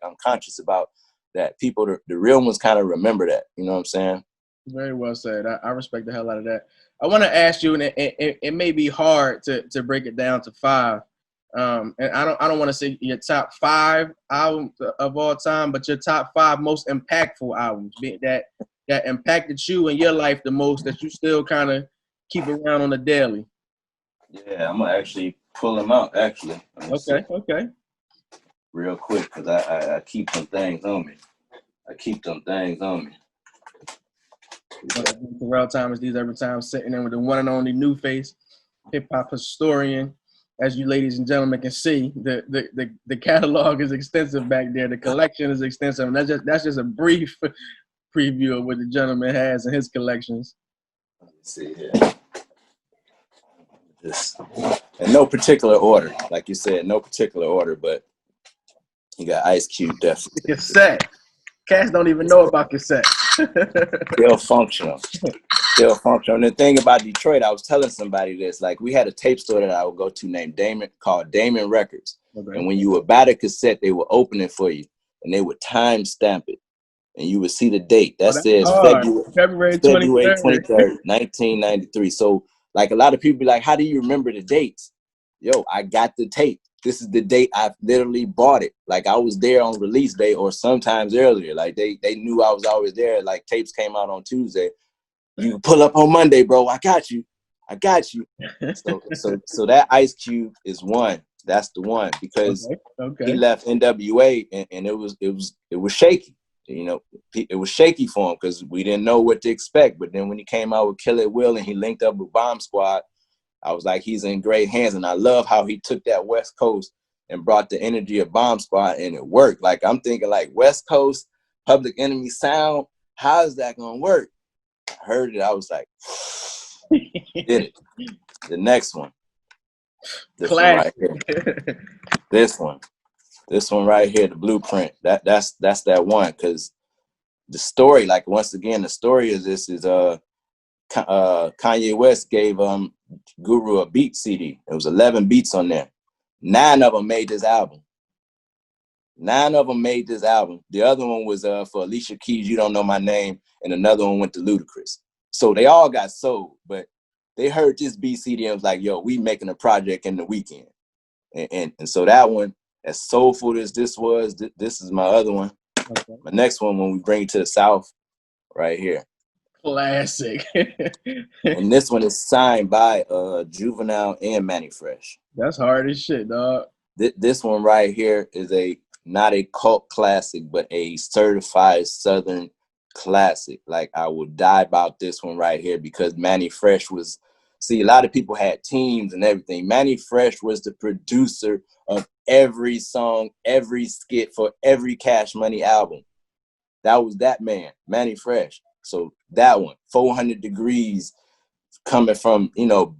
I'm conscious about that. People, the real ones kind of remember that. You know what I'm saying? Very well said. I respect the hell out of that. I want to ask you, and it may be hard to break it down to five. And I don't want to say your top 5 albums of all time, but your top 5 most impactful albums that impacted you and your life the most, that you still kind of keep around on the daily. Yeah, I'm gonna actually pull them out. Actually, Okay. Real quick, because I keep some things on me. Terrell Thomas, TheseUrbanTimes, sitting in with the one and only Nuface, hip-hop historian. As you ladies and gentlemen can see, the catalog is extensive back there. The collection is extensive, and that's just a brief preview of what the gentleman has in his collections. Let me see here. Just in no particular order, like you said, no particular order, but you got Ice Cube definitely. The cassette. Cats don't even know about cassette. Still functional. And the thing about Detroit, I was telling somebody this, like we had a tape store that I would go to named Damon, called Damon Records. Okay. And when you would buy the cassette, they would open it for you and they would time stamp it. And you would see the date. That says February 23rd, 1993. So like a lot of people be like, how do you remember the dates? Yo, I got the tape. This is the date I literally bought it. Like I was there on release day or sometimes earlier. Like they knew I was always there. Like tapes came out on Tuesday. You can pull up on Monday, bro. I got you. So that Ice Cube is one. That's the one, because he left NWA and it was shaky. You know, it was shaky for him because we didn't know what to expect. But then when he came out with Kill It Will and he linked up with Bomb Squad, I was like, he's in great hands. And I love how he took that West Coast and brought the energy of Bomb Squad, and it worked. Like I'm thinking like West Coast, Public Enemy sound, how is that gonna work? I heard it, I was like, did it. The next one. This one right here. This one right here, the Blueprint. That's that one, because the story, like once again, the story of this is Kanye West gave Guru a beat CD. It was 11 beats on there. 9 of them made this album. The other one was for Alicia Keys, You Don't Know My Name, and another one went to Ludacris. So they all got sold, but they heard this beat CD and was like, yo, we making a project in the weekend. And so that one, as soulful as this was, this is my other one. Okay. My next one, when we bring it to the South, right here. Classic. And this one is signed by Juvenile and Manny Fresh. That's hard as shit, dog. This one right here is not a cult classic, but a certified Southern classic. Like I would die about this one right here, because Manny Fresh was, see, a lot of people had teams and everything. Manny Fresh was the producer of every song, every skit for every Cash Money album. That was that man, Manny Fresh. So that one, 400 Degrees, coming from,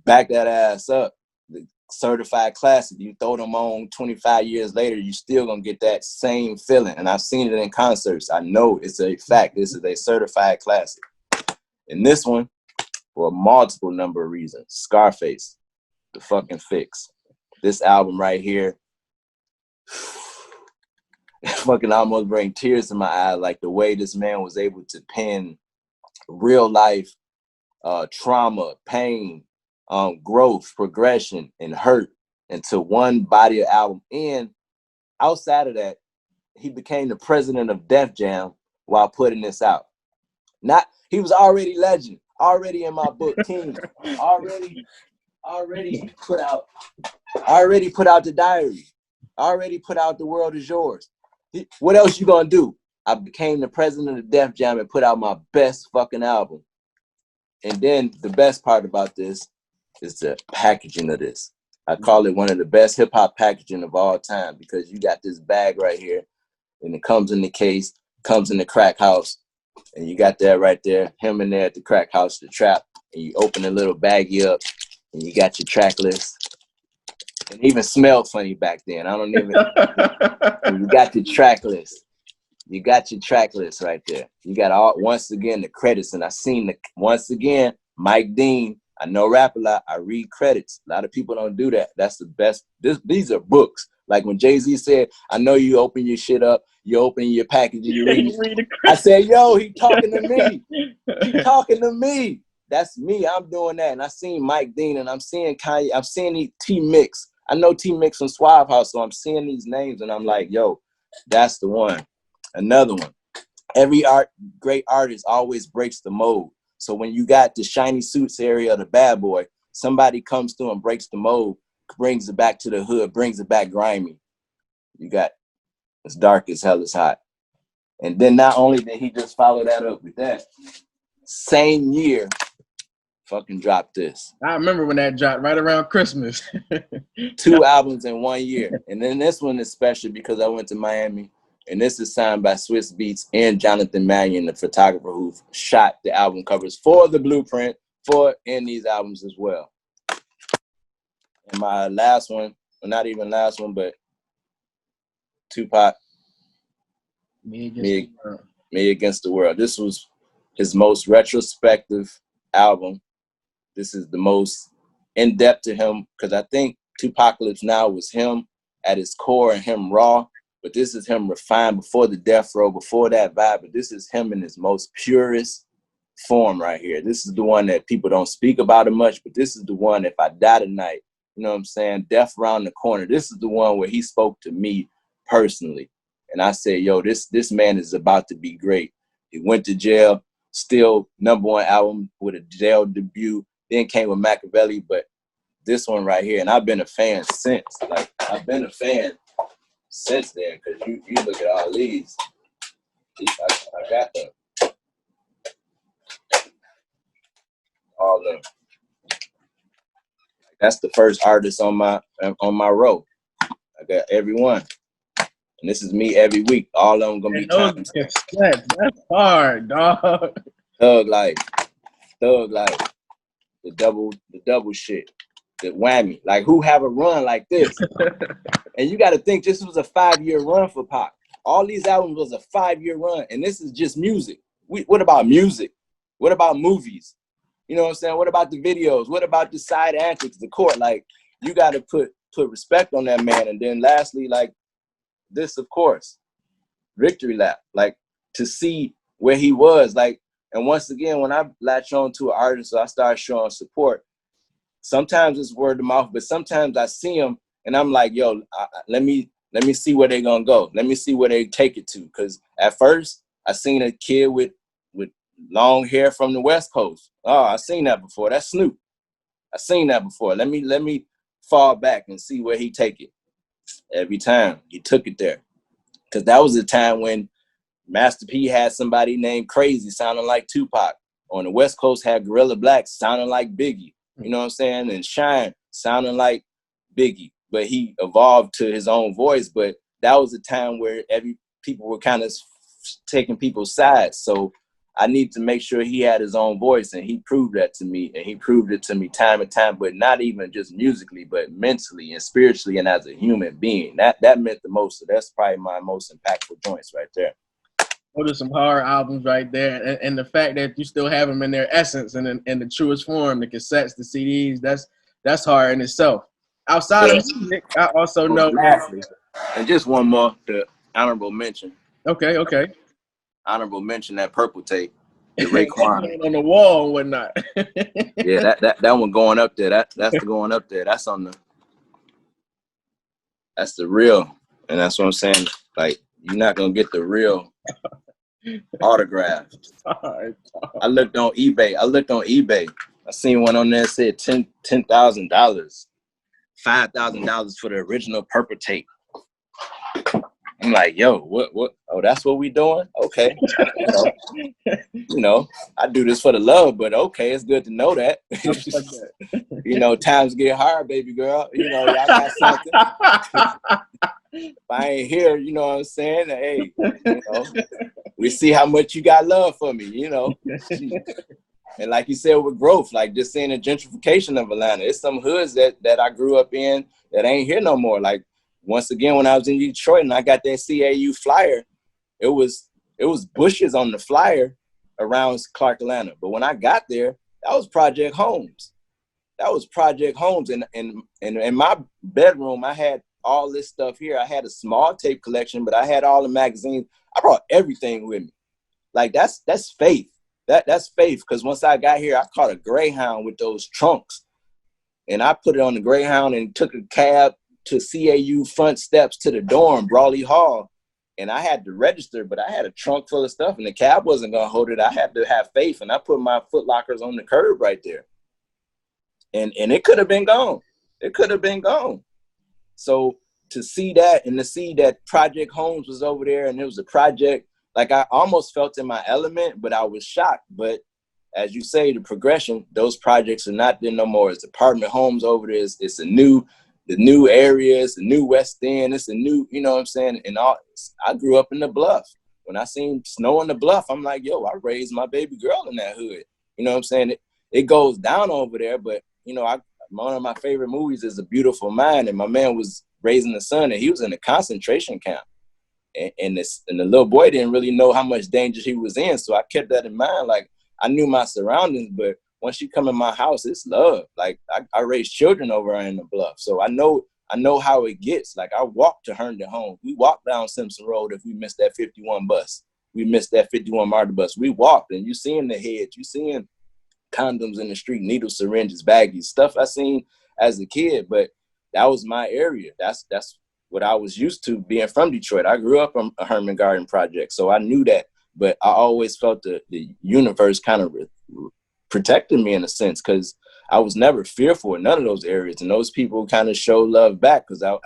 back that ass up, the certified classic. You throw them on 25 years later, you still gonna get that same feeling. And I've seen it in concerts. I know it's a fact. This is a certified classic. And this one, for a multiple number of reasons, Scarface, The Fucking Fix. This album right here, fucking almost bring tears to my eyes, like the way this man was able to pen real life trauma, pain, growth, progression, and hurt into one body of album. And outside of that, he became the president of Def Jam while putting this out. He was already legend, already in my book, king, already put out the diary, already put out The World Is Yours. What else you gonna do? I became the president of Def Jam and put out my best fucking album. And then the best part about this is the packaging of this. I call it one of the best hip hop packaging of all time, because you got this bag right here and it comes in the case, comes in the crack house, and you got that right there, him in there at the crack house, the trap, and you open a little baggie up and you got your track list. It even smelled funny back then. You got your track list. You got your track list right there. You got once again, the credits. And I seen once again, Mike Dean. I know rap a lot. I read credits. A lot of people don't do that. That's the best. These are books. Like when Jay-Z said, I know you open your shit up, you open your package, and you read it. I said, yo, he talking to me. He talking to me. That's me. I'm doing that. And I seen Mike Dean, and I'm seeing Kanye. I'm seeing T-Mix. I know T-Mix from Suave House, so I'm seeing these names, and I'm like, yo, that's the one. Another one. Every great artist always breaks the mold. So when you got the shiny suits area of the bad boy, somebody comes through and breaks the mold, brings it back to the hood, brings it back grimy. You got It's Dark as Hell Is Hot. And then not only did he just follow that up with that, same year, fucking dropped this. I remember when that dropped right around Christmas. 2 albums in 1 year. And then this one is special because I went to Miami, and this is signed by Swiss Beats and Jonathan Mannion, the photographer who shot the album covers for the Blueprint in these albums as well. And my last one, well, not even last one, but Tupac, Me Against the World. This was his most retrospective album. This is the most in-depth to him, because I think Tupacalypse Now was him at his core and him raw, but this is him refined before the death row, before that vibe, but this is him in his most purest form right here. This is the one that people don't speak about it much, but this is the one, if I die tonight, you know what I'm saying, death around the corner, this is the one where he spoke to me personally. And I said, yo, this man is about to be great. He went to jail, still #1 album with a jail debut, then came with Machiavelli, but this one right here, and I've been a fan since. Like, I've been a fan since then, because you look at all these. I got them. All of them. That's the first artist on my row. I got every one. And this is me every week. All of them gonna be times. That's hard, dog. Thug life. The double shit. The whammy. Like, who have a run like this? And you got to think, this was a 5-year run for Pac. All these albums was a 5-year run, and this is just music. What about music? What about movies? You know what I'm saying? What about the videos? What about the side antics, the court? Like, you got to put respect on that man. And then lastly, like, this, of course, Victory Lap. Like, to see where he was. Like, and once again, when I latch on to an artist, so I start showing support, sometimes it's word of mouth, but sometimes I see him and I'm like, yo, let me see where they're going to go. Let me see where they take it to. Because at first, I seen a kid with long hair from the West Coast. Oh, I seen that before. That's Snoop. I seen that before. Let me fall back and see where he take it. Every time he took it there. Because that was the time when Master P had somebody named Crazy sounding like Tupac. On the West Coast had Gorilla Black sounding like Biggie. You know what I'm saying? And Shine sounding like Biggie. But he evolved to his own voice. But that was a time where people were kind of taking people's sides. So I need to make sure he had his own voice, and he proved that to me, and he proved it to me time and time, but not even just musically, but mentally and spiritually and as a human being. That meant the most. So that's probably my most impactful joints right there. Those are some hard albums right there, and the fact that you still have them in their essence and in the truest form, the cassettes, the CDs, that's hard in itself. Outside of music, I also know. Lastly, and just one more, the honorable mention. Okay. Honorable mention, that purple tape, the Raekwon on the wall and whatnot. Yeah, that one going up there. That's the going up there. That's the real, and that's what I'm saying. Like, you're not gonna get the real autograph. I looked on eBay. I seen one on there that said $10,000, $5,000 for the original purple tape. I'm like, yo, what? Oh, that's what we doing? Okay. You know, I do this for the love, but okay, it's good to know that. You know, times get hard, baby girl. You know, y'all got something. If I ain't here, you know what I'm saying? Hey, you know, we see how much you got love for me, you know. And like you said, with growth, like just seeing the gentrification of Atlanta, it's some hoods that I grew up in that ain't here no more. Like, once again, when I was in Detroit and I got that CAU flyer, it was bushes on the flyer around Clark, Atlanta. But when I got there, that was Project Homes. And in my bedroom, I had all this stuff here. I had a small tape collection, but I had all the magazines. I brought everything with me. Like that's faith. That's faith. Because once I got here, I caught a Greyhound with those trunks, and I put it on the Greyhound and took a cab to CAU front steps to the dorm, Brawley Hall. And I had to register, but I had a trunk full of stuff, and the cab wasn't gonna hold it. I had to have faith, and I put my Foot Lockers on the curb right there. And it could have been gone. It could have been gone. So to see that, and to see that Project Homes was over there, and it was a project, like I almost felt in my element, but I was shocked. But as you say, the progression, those projects are not there no more. It's apartment homes over there. It's the new areas, the new West End. It's a new, you know what I'm saying? And I grew up in the Bluff. When I seen snow in the Bluff, I'm like, yo, I raised my baby girl in that hood. You know what I'm saying? It goes down over there, but you know, one of my favorite movies is A Beautiful Mind, and my man was raising the son, and he was in a concentration camp. And the little boy didn't really know how much danger he was in, so I kept that in mind. Like, I knew my surroundings, but once you come in my house, it's love. Like, I raised children over in the Bluff, so I know how it gets. Like, I walked to Herndon home. We walked down Simpson Road if we missed that 51 bus. We missed that 51 MARTA bus. We walked, and you seeing the heads, you seeing condoms in the street, needles, syringes, baggies, stuff I seen as a kid, but that was my area. That's what I was used to being from Detroit. I grew up on a Herman Garden project, so I knew that, but I always felt the universe kind of protected me in a sense, because I was never fearful in none of those areas, and those people kind of showed love back, because I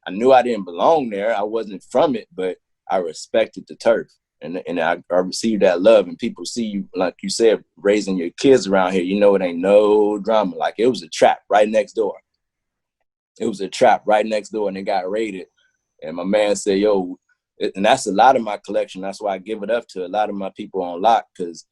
knew I didn't belong there. I wasn't from it, but I respected the turf. And I received that love, and people see you, like you said, raising your kids around here. You know, it ain't no drama. Like, it was a trap right next door. It was a trap right next door, and it got raided. And my man said, yo, and that's a lot of my collection. That's why I give it up to a lot of my people on lock, because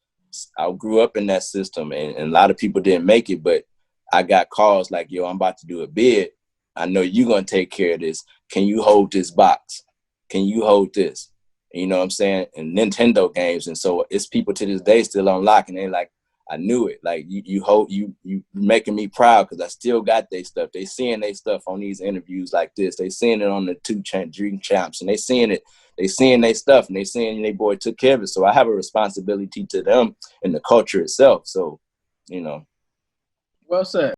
I grew up in that system, and a lot of people didn't make it, but I got calls like, yo, I'm about to do a bid. I know you're going to take care of this. Can you hold this box? Can you hold this? You know what I'm saying? And Nintendo games. And so it's people to this day still on lock, and they like, I knew it. Like, you making me proud, because I still got their stuff. They seeing their stuff on these interviews like this. They seeing it on the Dream Champs, and they seeing it. They seeing their stuff, and they seeing their boy took care of it. So I have a responsibility to them and the culture itself. So, you know. Well said.